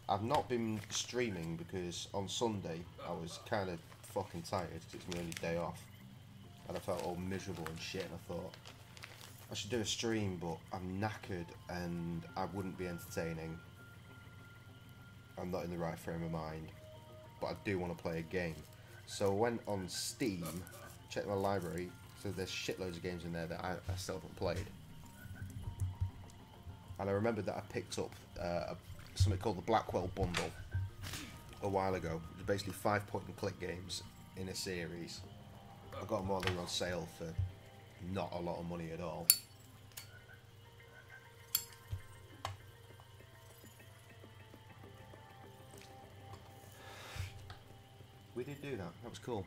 I've not been streaming because on Sunday I was kind of fucking tired because it's my only day off. And I felt all miserable and shit, and I thought I should do a stream, but I'm knackered and I wouldn't be entertaining. I'm not in the right frame of mind. But I do want to play a game. So I went on Steam, checked my library, so there's shitloads of games in there that I still haven't played. And I remembered that I picked up something called the Blackwell Bundle a while ago. It was basically 5 point-and-click games in a series. I got them all on sale for not a lot of money at all. We did do that. That was cool.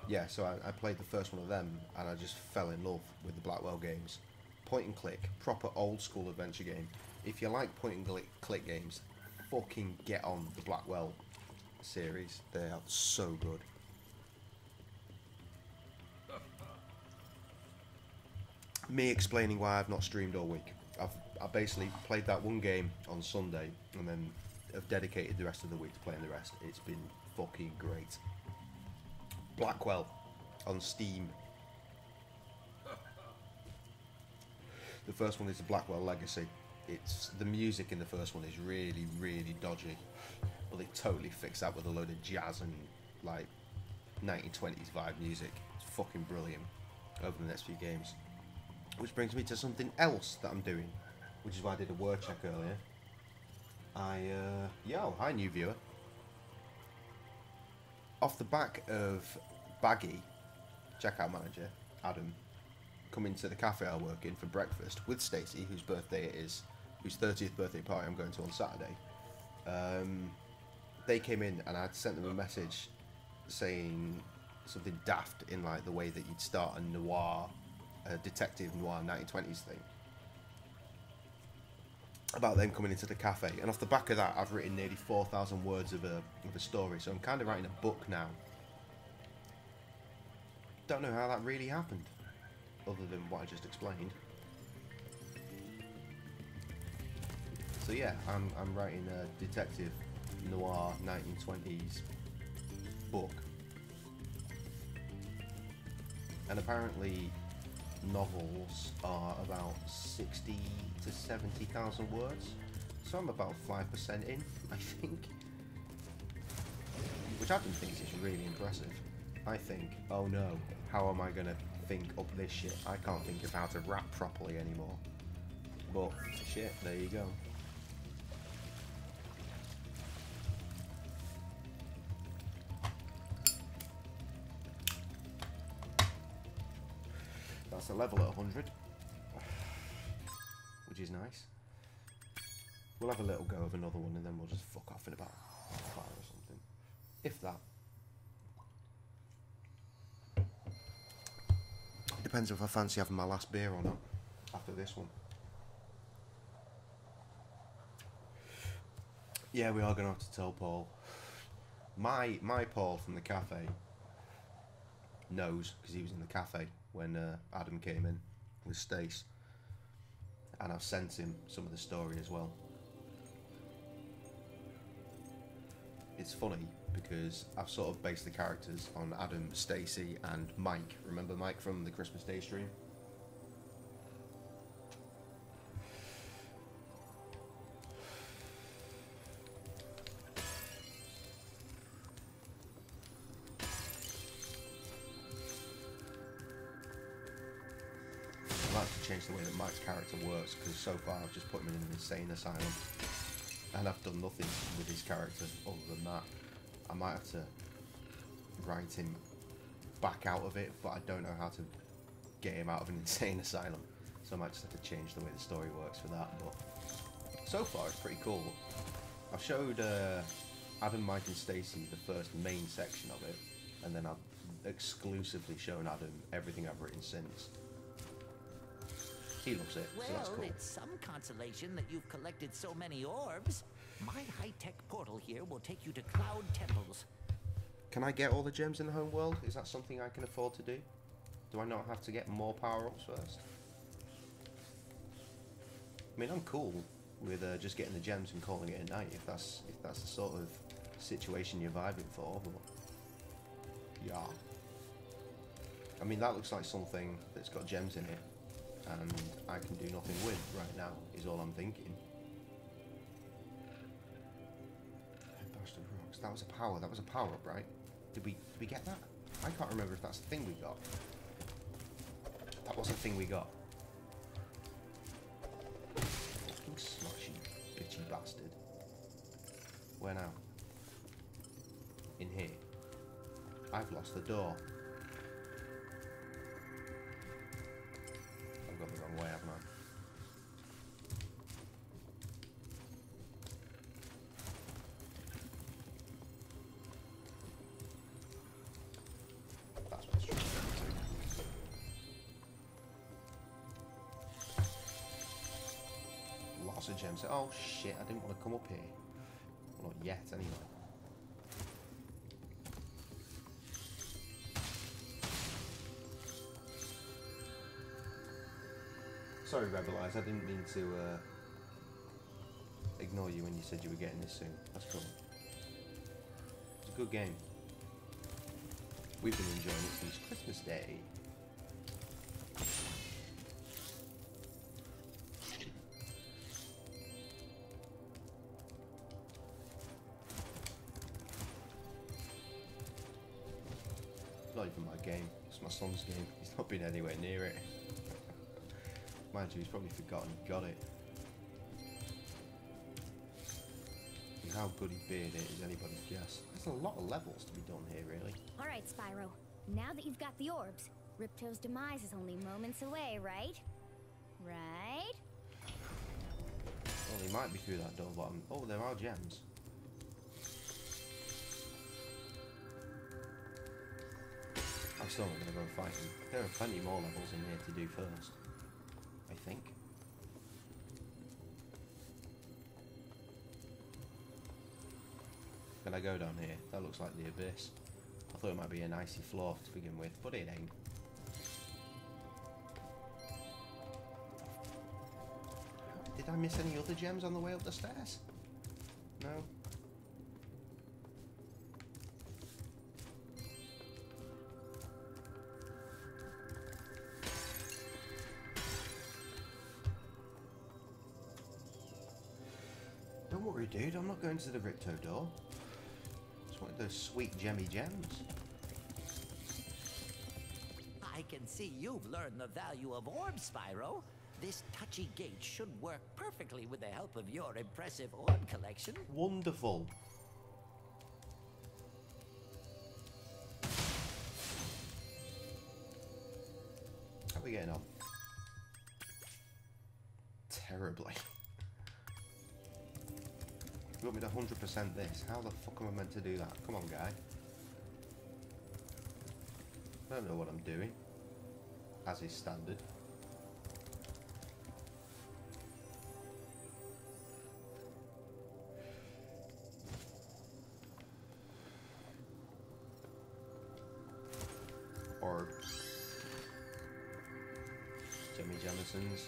Yeah, so I played the first one of them, and I just fell in love with the Blackwell games. Point and click, proper old school adventure game. If you like point and click games, fucking get on the Blackwell series. They are so good. Me explaining why I've not streamed all week. I basically played that one game on Sunday, and then have dedicated the rest of the week to playing the rest. It's been fucking great. Blackwell on Steam. The first one is the Blackwell Legacy. It's the music in the first one is really, really dodgy, but they totally fixed that with a load of jazz and like 1920s vibe music. It's fucking brilliant over the next few games. Which brings me to something else that I'm doing, which is why I did a word check earlier. Hi new viewer. Off the back of Baggy, checkout manager, Adam, coming to the cafe I work in for breakfast with Stacey, whose birthday it is, whose 30th birthday party I'm going to on Saturday. They came in and I'd sent them a message saying something daft in like the way that you'd start a noir, detective noir 1920s thing. About them coming into the cafe, and off the back of that I've written nearly 4,000 words of a story, so I'm kind of writing a book now. Don't know how that really happened, other than what I just explained. So yeah, I'm writing a detective noir 1920s book, and apparently novels are about 60 to 70,000 words, so I'm about 5% in, I think, which I think is really impressive. I think, oh no, how am I going to think up this shit. I can't think of how to rap properly anymore. But, shit, there you go. That's a level at 100. Which is nice. We'll have a little go of another one and then we'll just fuck off in about 5 or something. If that. Depends if I fancy having my last beer or not after this one. Yeah, we are going to have to tell Paul. My Paul from the cafe knows, because he was in the cafe when Adam came in with Stace. And I've sent him some of the story as well. It's funny because I've sort of based the characters on Adam, Stacey, and Mike. Remember Mike from the Christmas Day stream? I'd like to change the way that Mike's character works, because so far I've just put him in an insane asylum. And I've done nothing with his character other than that. I might have to write him back out of it, but I don't know how to get him out of an insane asylum. So I might just have to change the way the story works for that. But so far it's pretty cool. I've showed Adam, Mike and Stacey the first main section of it, and then I've exclusively shown Adam everything I've written since. He loves it, Well, so that's cool. it's some consolation that you've collected so many orbs. My high-tech portal here will take you to Cloud Temples. Can I get all the gems in the home world? Is that something I can afford to do? Do I not have to get more power-ups first? I mean, I'm cool with just getting the gems and calling it a night if that's the sort of situation you're vibing for, but yeah. I mean, that looks like something that's got gems in it, and I can do nothing with right now, is all I'm thinking. Bastard rocks. That was a power. That was a power-up, right? Did we get that? I can't remember if that's the thing we got. That was the thing we got. Fucking smash, you bitchy bastard. Where now? In here. I've lost the door. I've got the wrong way, haven't I? That's what's true. Lots of gems. Oh shit, I didn't want to come up here. Well, not yet, anyway. Sorry, Rebel Eyes, I didn't mean to ignore you when you said you were getting this soon. That's cool. It's a good game. We've been enjoying it since Christmas Day. Not even my game, it's my son's game. He's not been anywhere near it. Mind you, he's probably forgotten he got it. And how good he beard it is anybody's guess. There's a lot of levels to be done here, really. Alright, Spyro. Now that you've got the orbs, Ripto's demise is only moments away, right? Right? Well, he might be through that door bottom. Oh, there are gems. I'm still not going to go and fight him. There are plenty more levels in here to do first. I think. Can I go down here? That looks like the abyss. I thought it might be an icy floor to begin with, but it ain't. Did I miss any other gems on the way up the stairs? No? Don't worry, dude, I'm not going to the Ripto door. Just wanted those sweet gemmy gems. I can see you've learned the value of orbs, Spyro. This touchy gate should work perfectly with the help of your impressive orb collection. Wonderful. How are we getting on? Terribly. You want me to 100% this? How the fuck am I meant to do that? Come on, guy. I don't know what I'm doing. As is standard. Or Jimmy Jamisons.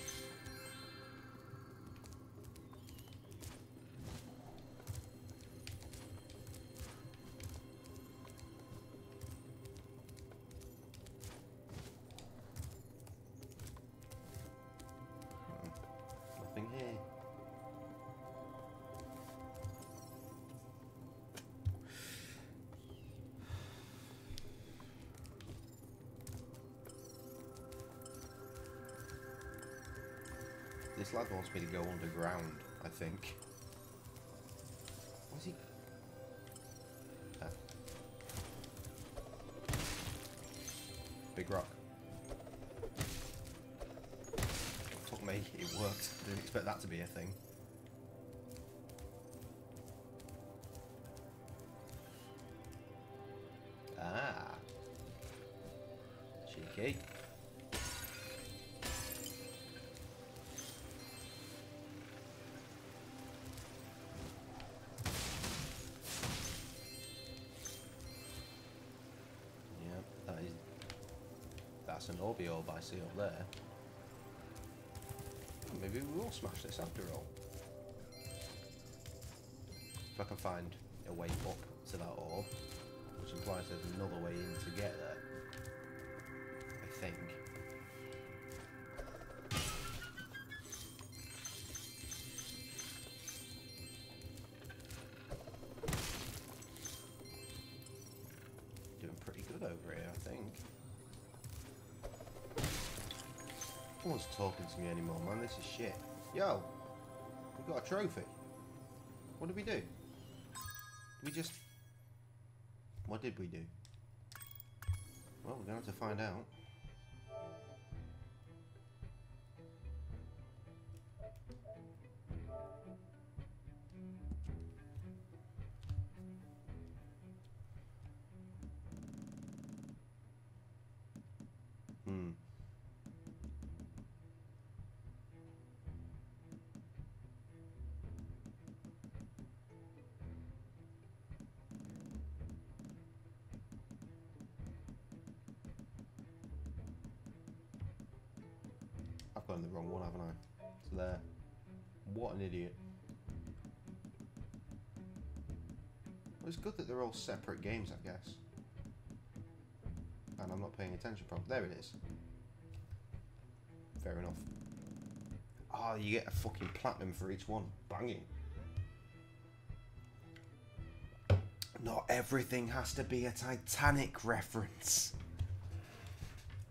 Nothing here. This lad wants me to go underground, I think. What's he? Ah. Big rock. Fuck me, it worked. Didn't expect that to be a thing. Ah. Cheeky. That's an Orbi orb I see up there. Maybe we will smash this after all. If I can find a way up to that orb, which implies there's another way in to get there. I think. Doing pretty good over here, I think. No one's talking to me anymore, man. This is shit. Yo, we got a trophy. What did we do? Did we just... What did we do? Well, we're going to have to find out. I've gone the wrong one, haven't I? So there. What an idiot. Well, it's good that they're all separate games, I guess. And I'm not paying attention properly. There it is. Fair enough. Oh, you get a fucking platinum for each one. Banging. Not everything has to be a Titanic reference.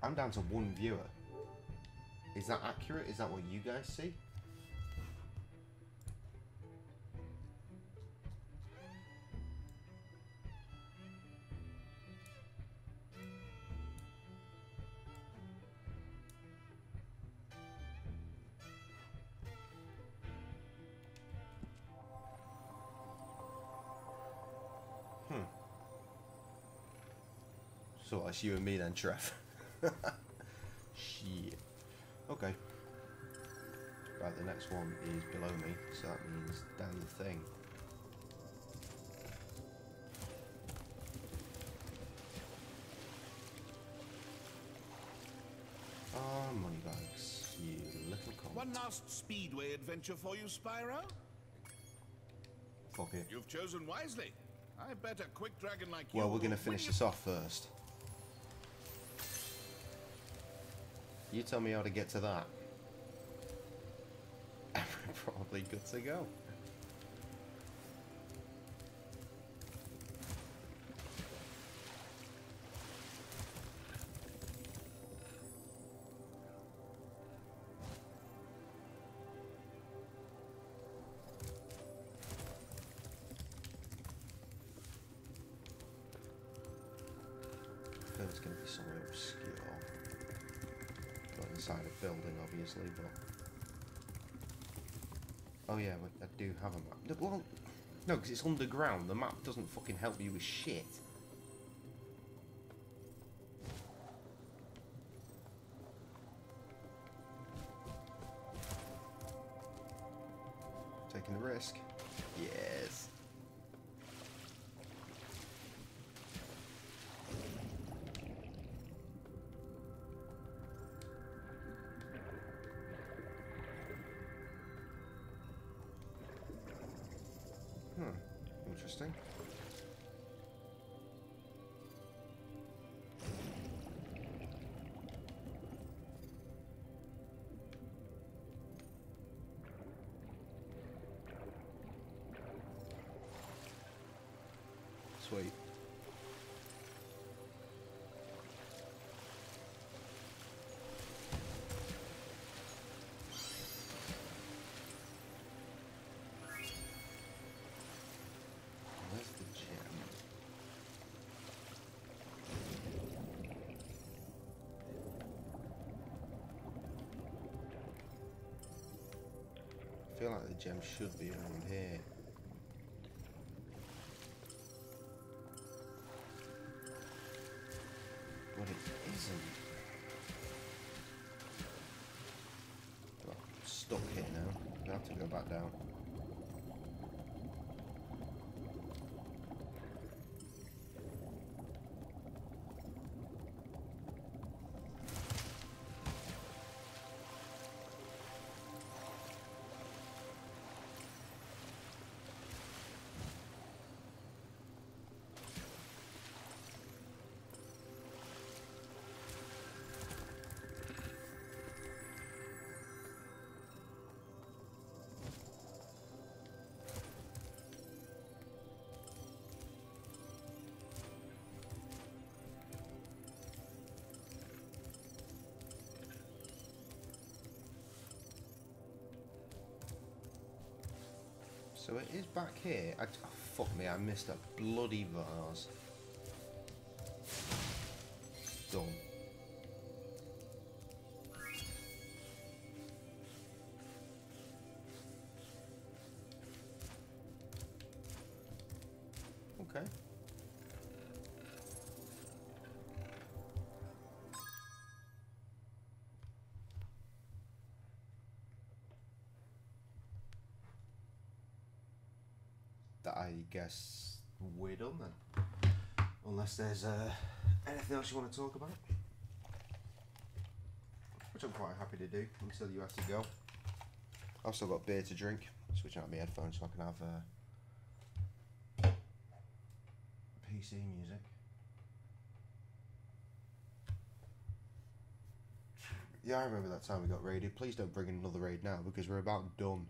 I'm down to one viewer. Is that accurate? Is that what you guys see? So it's you and me then, Trev. Shit. Okay. Right, the next one is below me, so that means down the thing. Ah, money bags, you little cunt. One last Speedway adventure for you, Spyro? Fuck it. You've chosen wisely. I bet a quick dragon like you... Well, we're going to finish this off first. You tell me how to get to that. And we're probably good to go. inside a building, obviously, but... Oh yeah, I do have a map. Well, no, because it's underground. The map doesn't fucking help you with shit. Taking the risk. Yes. Interesting. Sweet. Where's the gem? I feel like the gem should be around here. But it isn't. Well, I'm stuck here now. I have to go back down. So it is back here. Oh, fuck me, I missed a bloody vase. Done. Okay. That I guess we're done then. Unless there's anything else you want to talk about. Which I'm quite happy to do until you have to go. I've still got beer to drink. Switching out my headphones so I can have PC music. Yeah, I remember that time we got raided. Please don't bring in another raid now because we're about done.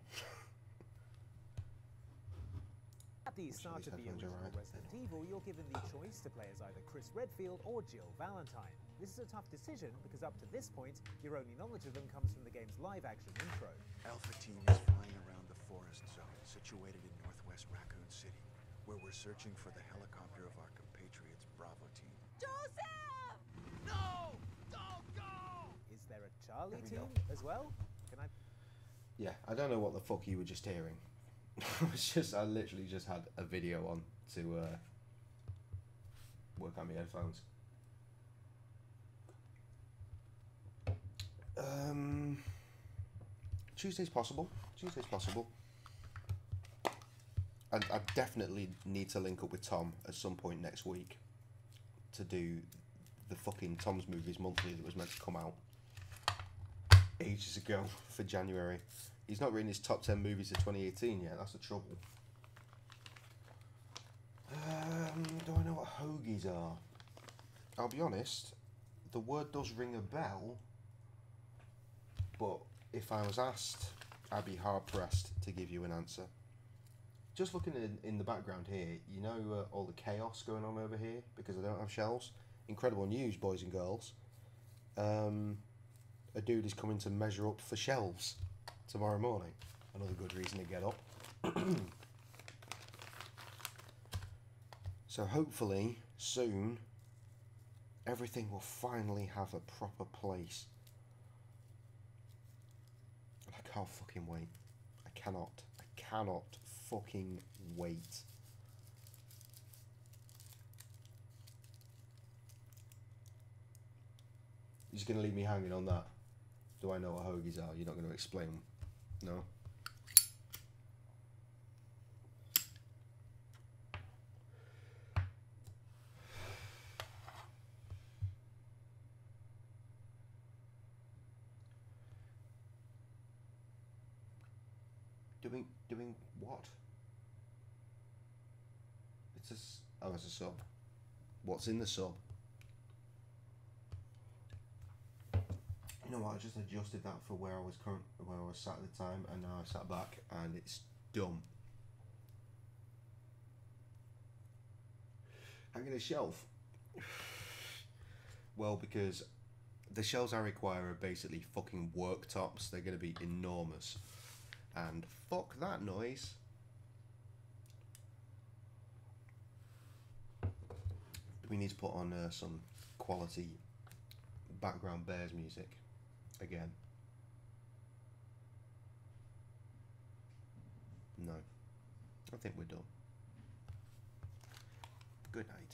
At the start of the original Resident Evil, you're given the choice to play as either Chris Redfield or Jill Valentine. This is a tough decision because up to this point, your only knowledge of them comes from the game's live-action intro. Alpha Team is flying around the forest zone situated in northwest Raccoon City, where we're searching for the helicopter of our compatriots Bravo Team. Joseph! No! Don't go! Is there a Charlie team as well? Can I... Yeah, I don't know what the fuck you were just hearing. I literally just had a video on to work on my headphones. Tuesday's possible. Tuesday's possible. I definitely need to link up with Tom at some point next week to do the fucking Tom's Movies Monthly that was meant to come out ages ago for January. He's not written his top 10 movies of 2018 yet, that's the trouble. Do I know what hoagies are? I'll be honest, the word does ring a bell, but if I was asked, I'd be hard pressed to give you an answer. Just looking in the background here, you know all the chaos going on over here because I don't have shelves? Incredible news, boys and girls. A dude is coming to measure up for shelves tomorrow morning. Another good reason to get up. So hopefully soon everything will finally have a proper place. can't fucking wait. I cannot fucking wait. You're just going to leave me hanging on that? Do I know what hoagies are? You're not going to explain? No? Doing what? It's a it's a sub. What's in the sub? You know what? I just adjusted that for where I was sat at the time, and now I sat back, and it's dumb. Hanging a shelf. Well, because the shelves I require are basically fucking worktops. They're going to be enormous. And fuck that noise. We need to put on some quality background Bears music again. No, I think we're done. Good night.